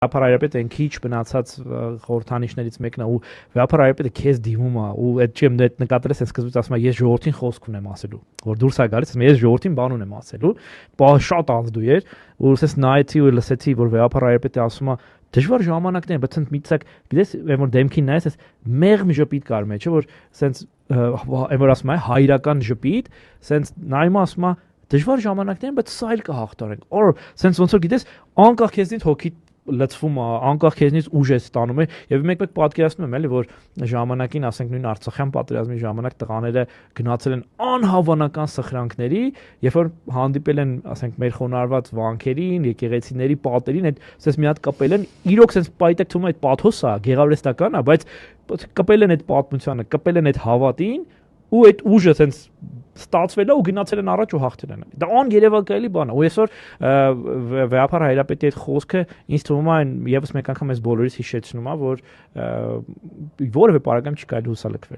Վեապարայապետը այն քիչ բնացած խորհրդանիշներից մեկն է ու վեապարայապետը քեզ դիմում է ու այդ չեմ դա նկատել ես սկզբից ասում եմ ես ժողովրդին խոսք ունեմ ասելու որ դուրս է գալիս ասում ես ժողովրդին բան ունեմ ասելու շատ ազդու էր ու ասես նայեցի ու լսեցի որ վեապարայապետը ասում է դժվար ժամանակներ բայց ընդ միցակ գիտես այն որ դեմքին նայես ես մեղմ ժպիտ կար մեջը որ սենց այն որ ասում է հայրական ժպիտ սենց նայում ասում է դժվար ժամանակներ բայց սա էլ կհաղթարենք օր սենց ոնց որ գիտես անկախ քեզնից հոգի լցվում է անկախ քեզնից ուժ է ստանում եւ մեկ-մեկ պատկերացնում եմ էլի որ ժամանակին ասենք նույն Արցախյան պատերազմի ժամանակ տղաները գնացել են անհավանական սխրանքների երբ որ հանդիպել են ասենք մեր խոնարհված վանքերին եկեղեցիների պատերին այդ ասես մի հատ կպել են իրոք sense պայտակ թվում է այդ պաթոս է գեղարվեստական է բայց կպել են այդ պատմությանը կպել են այդ հավատին ու այդ ուժը sense ստացվել է ու գնացել են առաջ ու հաղթել են դա անգերեվակայելի բան է ու այսօր վեապար հայրապետի այդ խոսքը ինձ թվում է եւս մեկ անգամ այս բոլորից հիշեցնում է որ որևէ բարակամ չի կարելի հուսալքվել